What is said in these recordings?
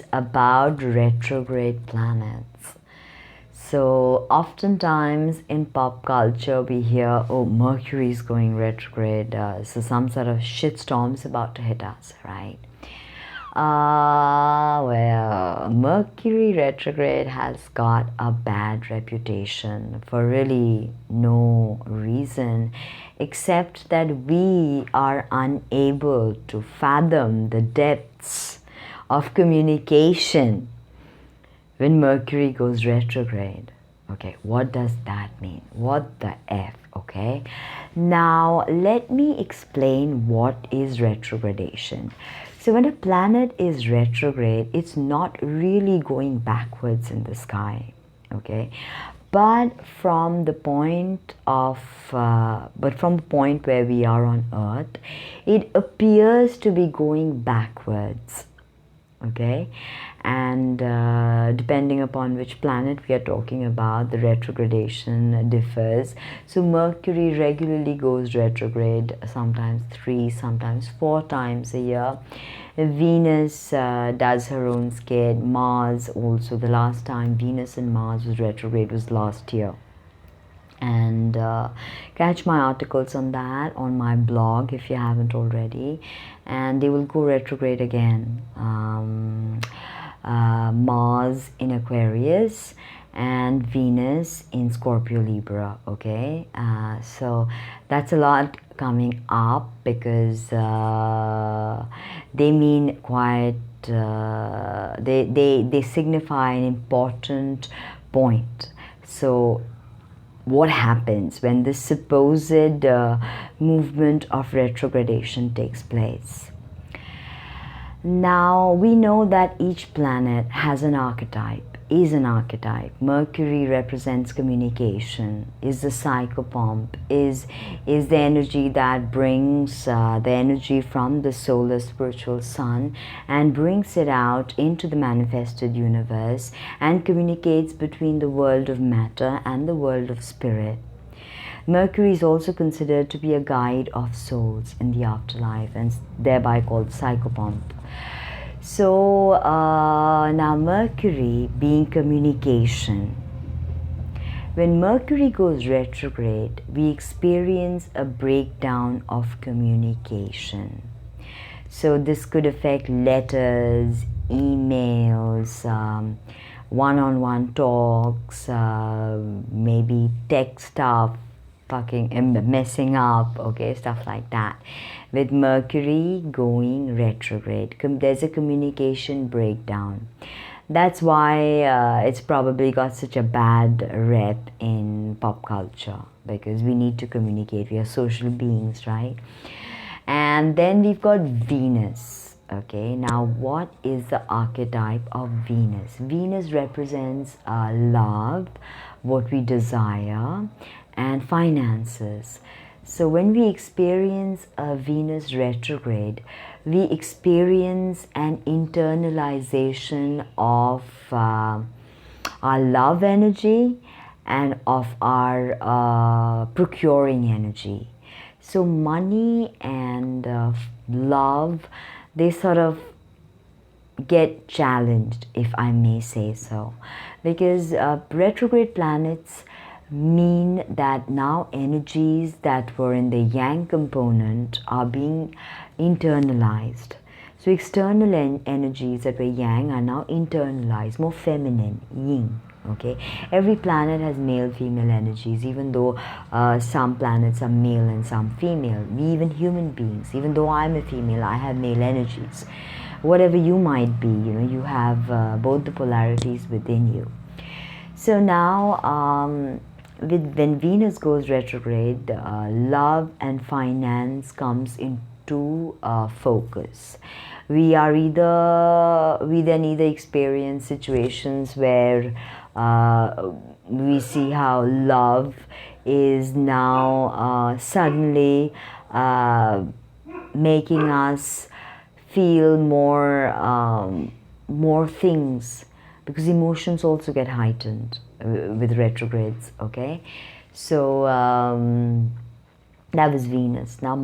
is about retrograde planets. So oftentimes in pop culture we hear, oh, Mercury is going retrograde, so some sort of shitstorm's about to hit us, right? Well, Mercury retrograde has got a bad reputation for really no reason except that we are unable to fathom the depths of communication when Mercury goes retrograde. Okay, what does that mean? What the F, okay? Now, let me explain what is retrogradation. So when a planet is retrograde, it's not really going backwards in the sky, okay? But from the point where we are on Earth, it appears to be going backwards, okay? And depending upon which planet we are talking about, the retrogradation differs. So Mercury regularly goes retrograde, sometimes 3, sometimes 4 times a year. Venus does her own skid. Mars also, the last time Venus and Mars was retrograde was last year. And catch my articles on that on my blog if you haven't already, and they will go retrograde again. Mars in Aquarius and Venus in Scorpio Libra, okay? So that's a lot coming up because they mean quite they signify an important point. So what happens when this supposed movement of retrogradation takes place? Now, we know that each planet has an archetype, is an archetype. Mercury represents communication, is the psychopomp, is the energy that brings the energy from the solar spiritual sun and brings it out into the manifested universe and communicates between the world of matter and the world of spirit. Mercury is also considered to be a guide of souls in the afterlife and thereby called psychopomp. So now Mercury being communication. When Mercury goes retrograde, we experience a breakdown of communication. So this could affect letters, emails, one-on-one talks, maybe text stuff, messing up, okay, stuff like that. With Mercury going retrograde, there's a communication breakdown. That's why it's probably got such a bad rep in pop culture, because we need to communicate. We are social beings, right? And then we've got Venus. Okay, now what is the archetype of Venus? Venus represents love, what we desire, and finances. So when we experience a Venus retrograde, we experience an internalization of our love energy and of our procuring energy. So money and love, they sort of get challenged, if I may say so, because retrograde planets mean that now energies that were in the yang component are being internalized. So external energies that were yang are now internalized, more feminine, yin. Okay, every planet has male female energies, even though some planets are male and some female. We, even human beings, even though I'm a female, I have male energies. Whatever you might be, you know, you have both the polarities within you. So now when Venus goes retrograde, love and finance comes into focus. We then either experience situations where we see how love is now suddenly making us feel more things, because emotions also get heightened with retrogrades, okay? So that was Venus. Now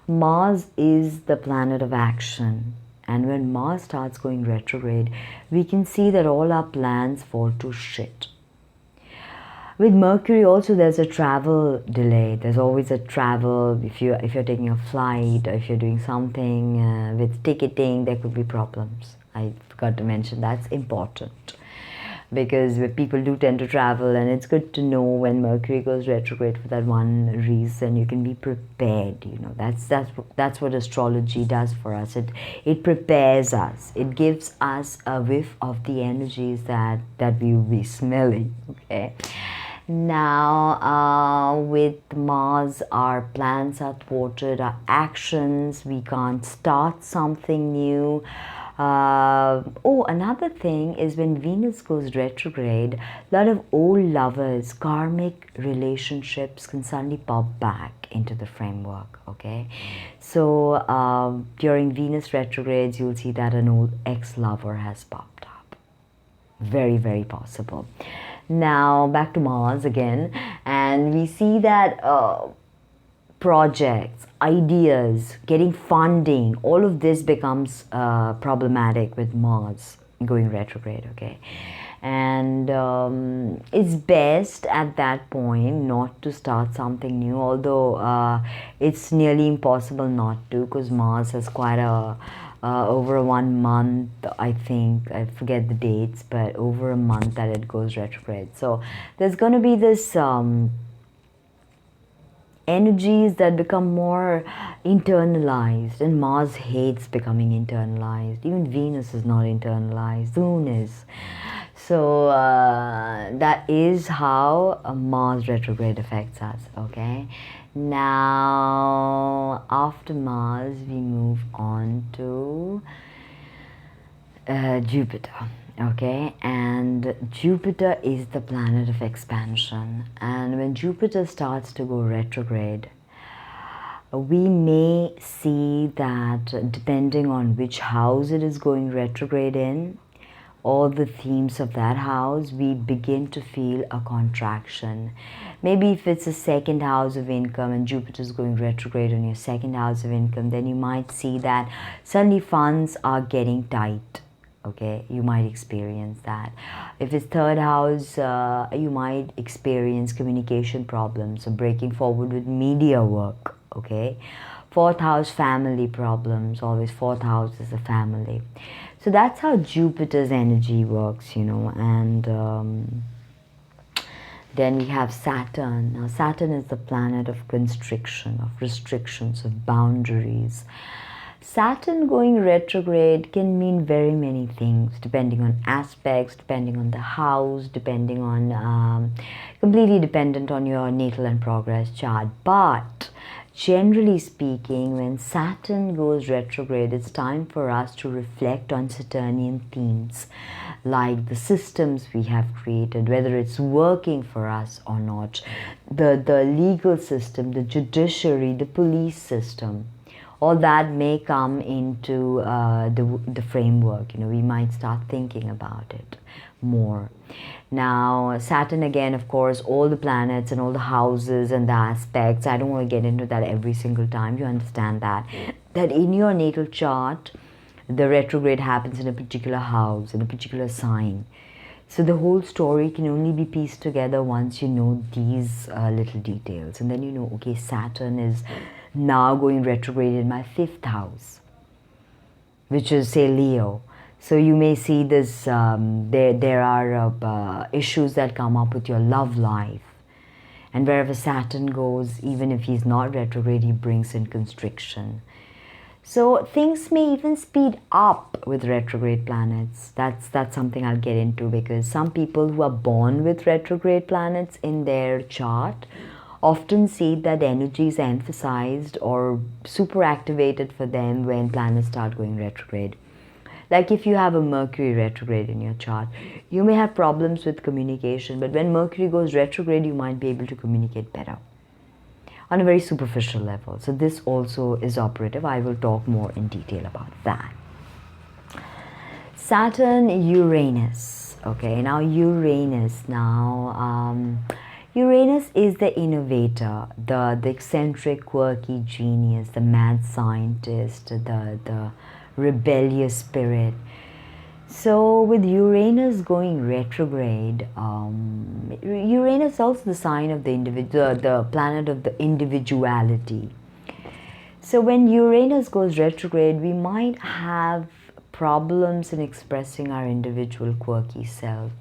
Mars is the planet of action And when Mars starts going retrograde, we can see that all our plans fall to shit. With Mercury also, there's a travel delay. There's always a travel. If you're taking a flight, or if you're doing something with ticketing, there could be problems. I forgot to mention that's important, because people do tend to travel, and it's good to know when Mercury goes retrograde for that one reason. You can be prepared. You know, that's what astrology does for us. It prepares us. It gives us a whiff of the energies that we will be smelling. Okay. Now, with Mars, our plans are thwarted, our actions, we can't start something new. Another thing is when Venus goes retrograde, a lot of old lovers, karmic relationships can suddenly pop back into the framework, okay? So, during Venus retrogrades, you'll see that an old ex-lover has popped up. Very, very possible. Now back to Mars again, and we see that projects, ideas, getting funding, all of this becomes problematic with Mars going retrograde, okay? And it's best at that point not to start something new, although it's nearly impossible not to, because Mars has quite a over 1 month, I think, I forget the dates, but over a month that it goes retrograde. So there's going to be this energies that become more internalized, and Mars hates becoming internalized. Even Venus is not internalized, the Moon is. So that is how Mars retrograde affects us, okay? Now, after Mars, we move on to Jupiter, okay? And Jupiter is the planet of expansion. And when Jupiter starts to go retrograde, we may see that depending on which house it is going retrograde in, all the themes of that house, we begin to feel a contraction. Maybe if it's a second house of income and Jupiter is going retrograde on your second house of income, then you might see that suddenly funds are getting tight. Okay, you might experience that. If it's third house, you might experience communication problems or breaking forward with media work. Okay, fourth house, family problems. Always fourth house is a family. So that's how Jupiter's energy works, you know. And then we have Saturn. Now Saturn is the planet of constriction, of restrictions, of boundaries. Saturn going retrograde can mean very many things, depending on aspects, depending on the house, depending on, completely dependent on your natal and progress chart. But generally speaking, when Saturn goes retrograde, it's time for us to reflect on Saturnian themes, like the systems we have created, whether it's working for us or not, the legal system, the judiciary, the police system. All that may come into the framework. You know, we might start thinking about it more. Now, Saturn again, of course, all the planets and all the houses and the aspects. I don't want to get into that every single time. You understand that in your natal chart, the retrograde happens in a particular house, in a particular sign. So the whole story can only be pieced together once you know these little details. And then you know, okay, Saturn is now going retrograde in my fifth house, which is, say, Leo. So you may see this, there are issues that come up with your love life. And wherever Saturn goes, even if he's not retrograde, he brings in constriction. So things may even speed up with retrograde planets. That's something I'll get into, because some people who are born with retrograde planets in their chart often see that energies are emphasized or super activated for them when planets start going retrograde. Like if you have a Mercury retrograde in your chart, you may have problems with communication, but when Mercury goes retrograde, you might be able to communicate better on a very superficial level. So this also is operative. I will talk more in detail about that. Saturn, Uranus. Okay, now Uranus. Uranus is the innovator, the eccentric, quirky genius, the mad scientist, the rebellious spirit. So with Uranus going retrograde, Uranus is also the sign of the individual, the planet of the individuality. So when Uranus goes retrograde, we might have problems in expressing our individual quirky self.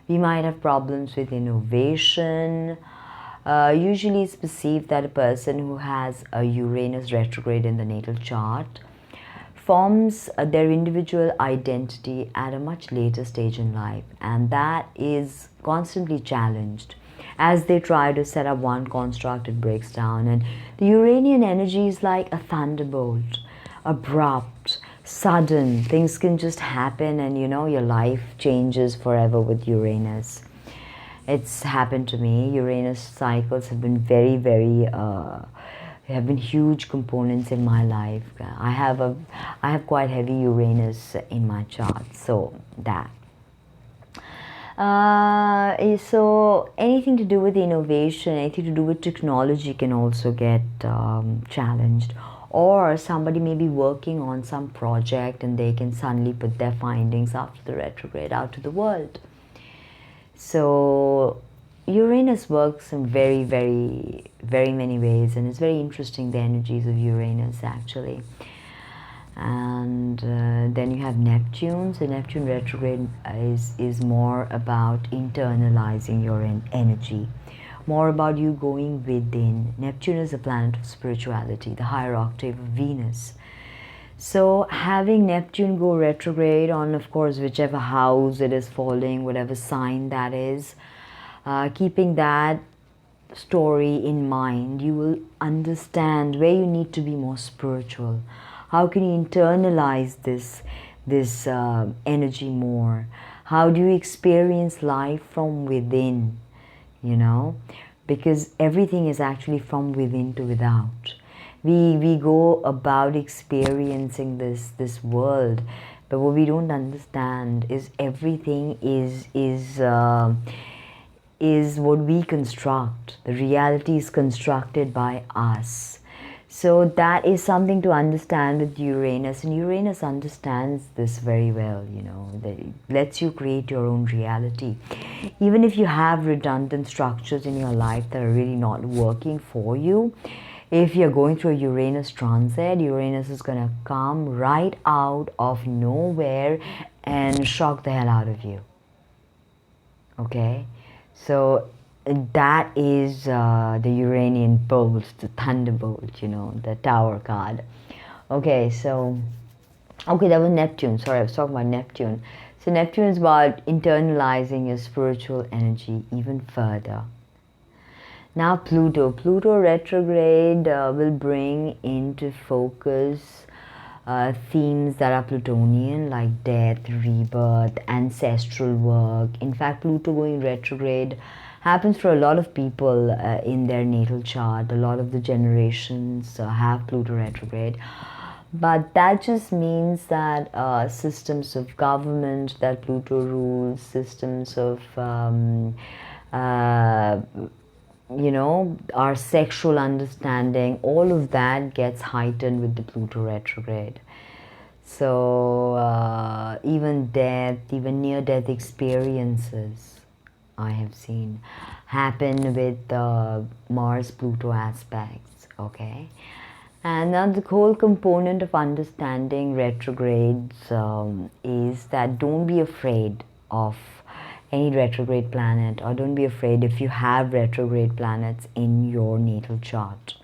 We might have problems with innovation. Usually it's perceived that a person who has a Uranus retrograde in the natal chart forms their individual identity at a much later stage in life, and that is constantly challenged. As they try to set up one construct, it breaks down, and the Uranian energy is like a thunderbolt, abrupt, sudden. Things can just happen, and your life changes forever with Uranus. It's happened to me. Uranus cycles have been very, very have been huge components in my life. I have quite heavy Uranus in my chart, so that. So anything to do with innovation, anything to do with technology can also get challenged. Or somebody may be working on some project and they can suddenly put their findings after the retrograde out to the world. So Uranus works in very, very, very many ways, and it's very interesting, the energies of Uranus actually. And then you have Neptune. So Neptune retrograde is more about internalizing your energy, more about you going within. Neptune is a planet of spirituality, the higher octave of Venus. So having Neptune go retrograde on, of course, whichever house it is falling, whatever sign that is, keeping that story in mind, you will understand where you need to be more spiritual. How can you internalize this energy more? How do you experience life from within? Because everything is actually from within to without. We go about experiencing this world, but what we don't understand is everything is what we construct. The reality is constructed by us. So that is something to understand with Uranus, and Uranus understands this very well, that it lets you create your own reality. Even if you have redundant structures in your life that are really not working for you, if you're going through a Uranus transit, Uranus is going to come right out of nowhere and shock the hell out of you. Okay? So that is the Uranian bolt, the thunderbolt, the Tower card. Okay, that was Neptune. Sorry, I was talking about Neptune. So Neptune is about internalizing your spiritual energy even further. Now Pluto. Pluto retrograde will bring into focus themes that are Plutonian, like death, rebirth, ancestral work. In fact, Pluto going retrograde happens for a lot of people in their natal chart. A lot of the generations have Pluto retrograde. But that just means that systems of government that Pluto rules, systems of our sexual understanding, all of that gets heightened with the Pluto retrograde. So even death, even near-death experiences, I have seen, happen with Mars-Pluto aspects, okay? And now the whole component of understanding retrogrades is that don't be afraid of any retrograde planet, or don't be afraid if you have retrograde planets in your natal chart.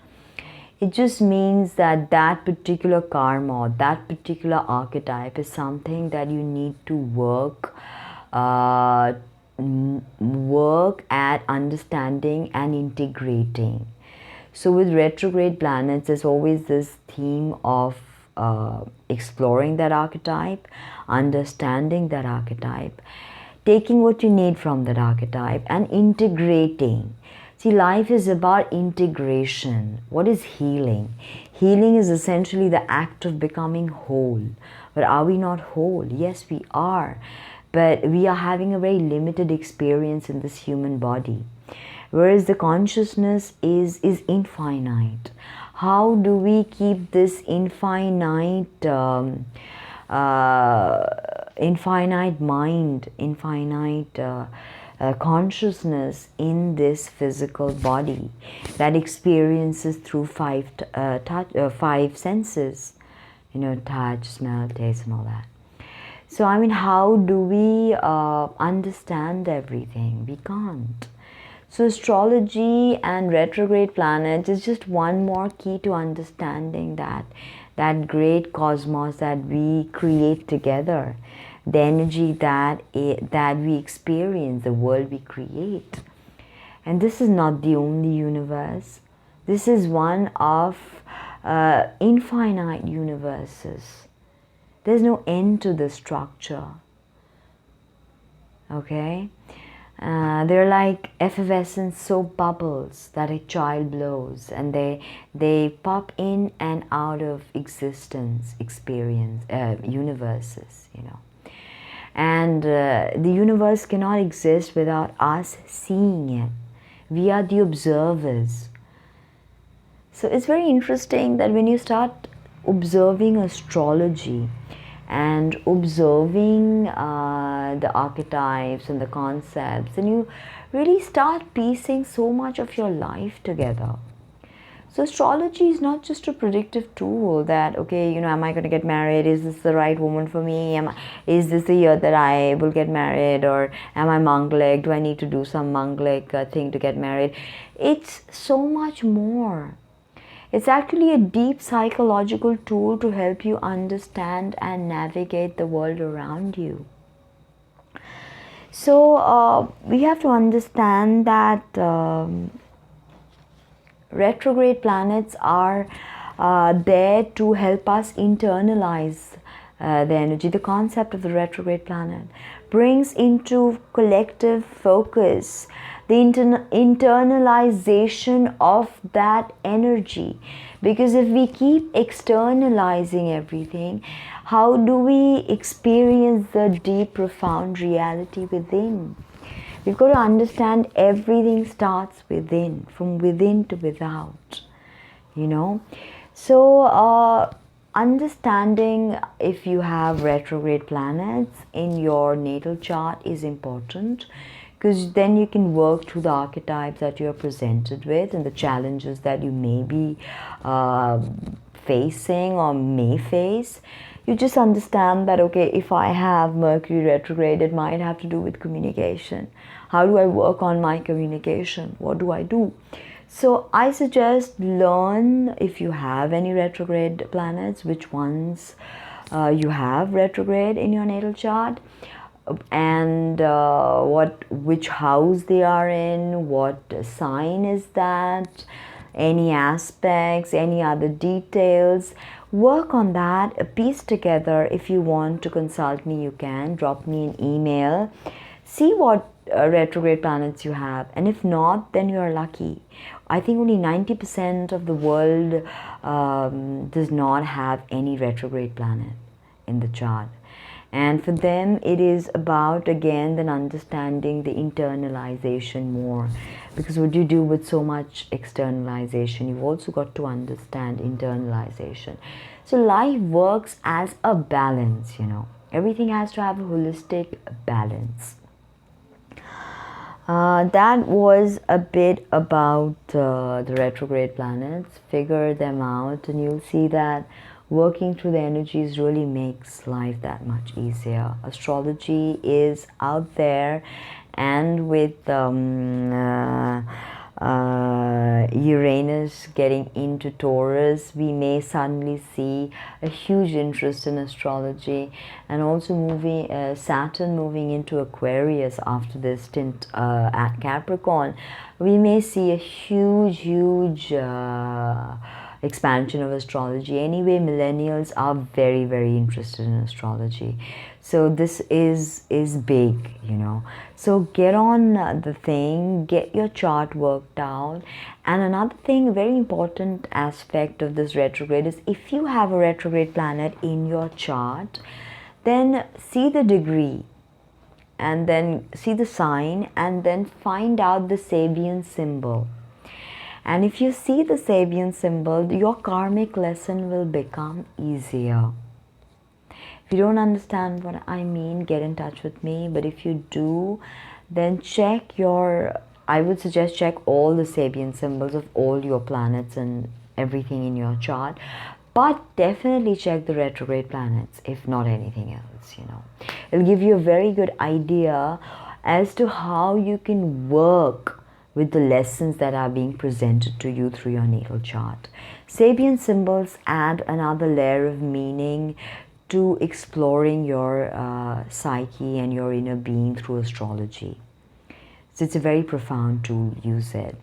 It just means that that particular karma, or that particular archetype is something that you need to work at understanding and integrating. So with retrograde planets, there's always this theme of exploring that archetype, understanding that archetype, taking what you need from that archetype and integrating. See, life is about integration. What is healing? Healing is essentially the act of becoming whole. But are we not whole? Yes, we are. But we are having a very limited experience in this human body. Whereas the consciousness is infinite. How do we keep this infinite infinite mind, infinite consciousness in this physical body that experiences through five senses, you know, touch, smell, taste, and all that. So, I mean, how do we understand everything? We can't. So, astrology and retrograde planet is just one more key to understanding that great cosmos that we create together, the energy that we experience, the world we create. And this is not the only universe. This is one of infinite universes. There's no end to the structure. Okay? They're like effervescent soap bubbles that a child blows, and they pop in and out of existence, experience, universes, you know. And the universe cannot exist without us seeing it. We are the observers. So it's very interesting that when you start observing astrology and observing the archetypes and the concepts, and you really start piecing so much of your life together. So astrology is not just a predictive tool that, okay, you know, am I going to get married? Is this the right woman for me? Is this the year that I will get married? Or am I Mangalik? Do I need to do some Mangalik thing to get married? It's so much more. It's actually a deep psychological tool to help you understand and navigate the world around you. So we have to understand that retrograde planets are there to help us internalize the energy. The concept of the retrograde planet brings into collective focus the internalization of that energy. Because if we keep externalizing everything, how do we experience the deep, profound reality within? We've got to understand everything starts within, from within to without, you know. So understanding if you have retrograde planets in your natal chart is important, because then you can work through the archetypes that you are presented with and the challenges that you may be facing or may face. You just understand that, okay, if I have Mercury retrograde, it might have to do with communication. How do I work on my communication? What do I do? So I suggest learn, if you have any retrograde planets, which ones you have retrograde in your natal chart, and which house they are in, what sign is that, any aspects, any other details. Work on that, piece together. If you want to consult me, you can drop me an email, see what retrograde planets you have, and if not, then you are lucky. I think only 90% of the world does not have any retrograde planet in the chart. And for them, it is about, again, then understanding the internalization more. Because what you do with so much externalization, you've also got to understand internalization. So life works as a balance, you know. Everything has to have a holistic balance. That was a bit about the retrograde planets. Figure them out and you'll see that working through the energies really makes life that much easier. Astrology is out there, and with Uranus getting into Taurus, we may suddenly see a huge interest in astrology, and also Saturn moving into Aquarius after this stint at Capricorn. We may see a huge expansion of astrology. Anyway, millennials are very, very interested in astrology. So this is big, you know. So get on the thing, get your chart worked out. And another thing, very important aspect of this retrograde is if you have a retrograde planet in your chart, then see the degree and then see the sign and then find out the Sabian symbol. And if you see the Sabian symbol, your karmic lesson will become easier. If you don't understand what I mean, get in touch with me. But if you do, then I would suggest check all the Sabian symbols of all your planets and everything in your chart. But definitely check the retrograde planets, if not anything else, It'll give you a very good idea as to how you can work with the lessons that are being presented to you through your natal chart. Sabian symbols add another layer of meaning to exploring your psyche and your inner being through astrology. So it's a very profound tool. Use it.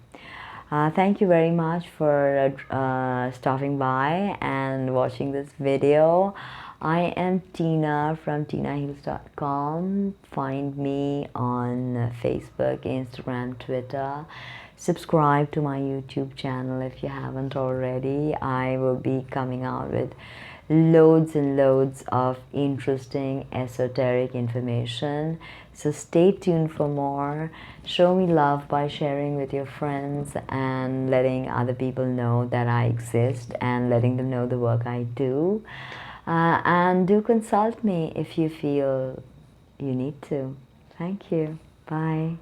Thank you very much for stopping by and watching this video. I am Tina from Tinaheals.com. Find me on Facebook, Instagram, Twitter. Subscribe to my YouTube channel if you haven't already. I will be coming out with loads and loads of interesting esoteric information. So stay tuned for more. Show me love by sharing with your friends and letting other people know that I exist and letting them know the work I do. And do consult me if you feel you need to. Thank you. Bye.